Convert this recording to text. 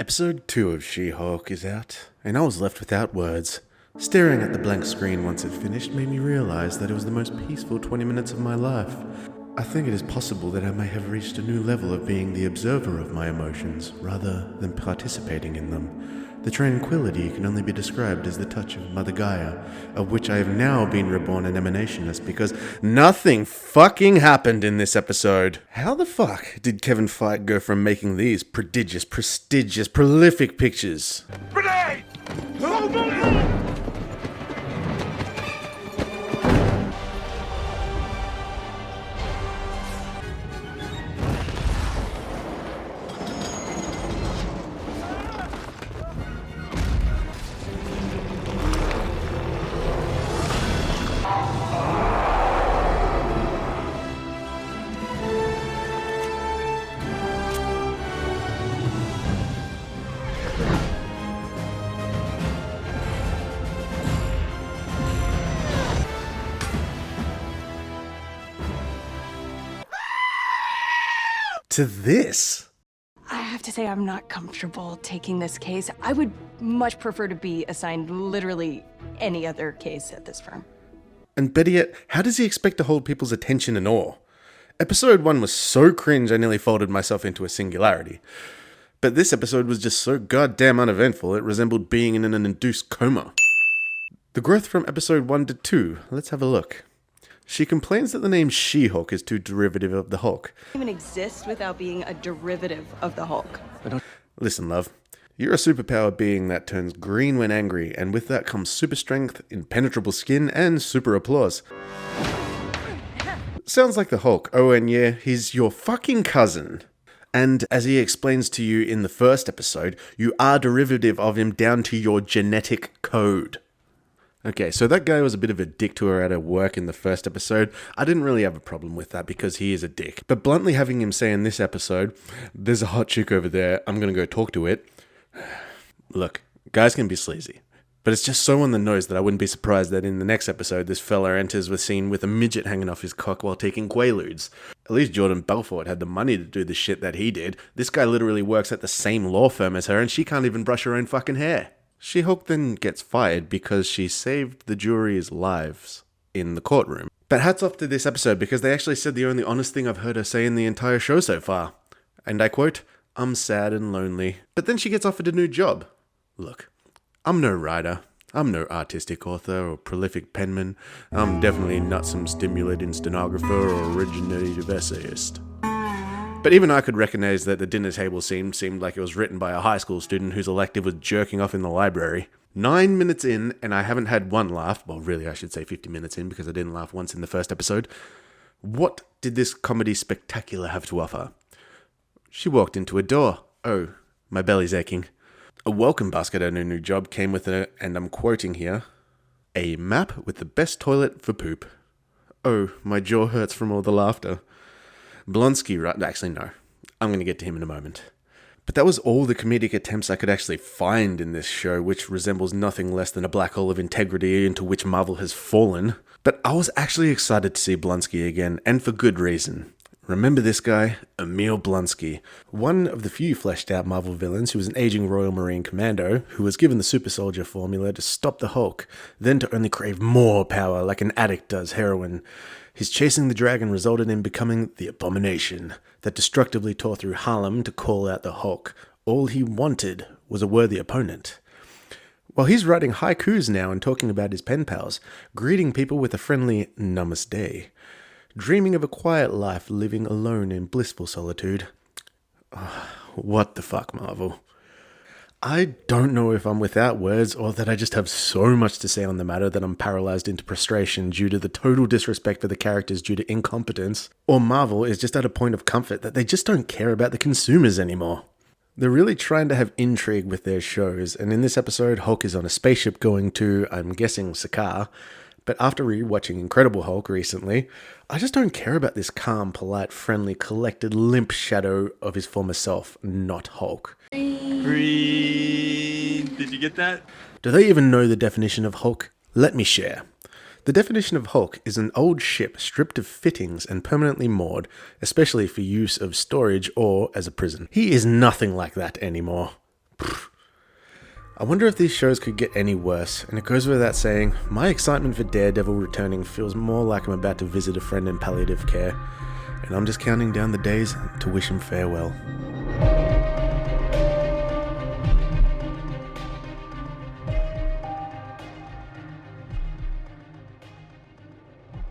Episode 2 of She-Hulk is out, and I was left without words. Staring at the blank screen once it finished made me realize that it was the most peaceful 20 minutes of my life. I think it is possible that I may have reached a new level of being the observer of my emotions, rather than participating in them. The tranquility can only be described as the touch of Mother Gaia, of which I have now been reborn an emanationist because nothing fucking happened in this episode. How the fuck did Kevin Feige go from making these prodigious, prestigious, prolific pictures? Grenade! To this? I have to say I'm not comfortable taking this case. I would much prefer to be assigned literally any other case at this firm. And better yet, how does he expect to hold people's attention and awe? Episode 1 was so cringe I nearly folded myself into a singularity. But this episode was just so goddamn uneventful it resembled being in an induced coma. The growth from episode 1 to 2, let's have a look. She complains that the name She-Hulk is too derivative of the Hulk. Even exist without being a derivative of the Hulk. Listen, love. You're a superpower being that turns green when angry, and with that comes super strength, impenetrable skin, and super applause. Sounds like the Hulk. Oh, and yeah, he's your fucking cousin. And as he explains to you in the first episode, you are derivative of him down to your genetic code. Okay, so that guy was a bit of a dick to her at her work in the first episode. I didn't really have a problem with that because he is a dick. But bluntly having him say in this episode, there's a hot chick over there, I'm gonna go talk to it. Look, guys can be sleazy. But it's just so on the nose that I wouldn't be surprised that in the next episode this fella enters the scene with a midget hanging off his cock while taking Quaaludes. At least Jordan Belfort had the money to do the shit that he did. This guy literally works at the same law firm as her and she can't even brush her own fucking hair. She-Hulk then gets fired because she saved the jury's lives in the courtroom. But hats off to this episode because they actually said the only honest thing I've heard her say in the entire show so far. And I quote, "I'm sad and lonely." But then she gets offered a new job. Look, I'm no writer. I'm no artistic author or prolific penman. I'm definitely not some stimulating stenographer or originative essayist. But even I could recognize that the dinner table scene seemed like it was written by a high school student whose elective was jerking off in the library. 9 minutes in, and I haven't had one laugh. Well, really, I should say 50 minutes in, because I didn't laugh once in the first episode. What did this comedy spectacular have to offer? She walked into a door. Oh, my belly's aching. A welcome basket at her new job came with her, and I'm quoting here, "A map with the best toilet for poop." Oh, my jaw hurts from all the laughter. Blonsky, right? Actually, no. I'm going to get to him in a moment. But that was all the comedic attempts I could actually find in this show, which resembles nothing less than a black hole of integrity into which Marvel has fallen. But I was actually excited to see Blonsky again, and for good reason. Remember this guy? Emil Blonsky. One of the few fleshed out Marvel villains who was an aging Royal Marine Commando who was given the super soldier formula to stop the Hulk, then to only crave more power like an addict does heroin. His chasing the dragon resulted in becoming the Abomination that destructively tore through Harlem to call out the Hulk. All he wanted was a worthy opponent. Well, he's writing haikus now and talking about his pen pals, greeting people with a friendly namaste, dreaming of a quiet life living alone in blissful solitude. Oh, what the fuck, Marvel? I don't know if I'm without words or that I just have so much to say on the matter that I'm paralyzed into prostration due to the total disrespect for the characters due to incompetence, or Marvel is just at a point of comfort that they just don't care about the consumers anymore. They're really trying to have intrigue with their shows, and in this episode, Hulk is on a spaceship going to, I'm guessing, Sakaar. But after rewatching Incredible Hulk recently, I just don't care about this calm, polite, friendly, collected, limp shadow of his former self, not Hulk. Green. Did you get that? Do they even know the definition of Hulk? Let me share. The definition of Hulk is an old ship stripped of fittings and permanently moored, especially for use of storage or as a prison. He is nothing like that anymore. I wonder if these shows could get any worse, and it goes without saying, my excitement for Daredevil returning feels more like I'm about to visit a friend in palliative care, and I'm just counting down the days to wish him farewell.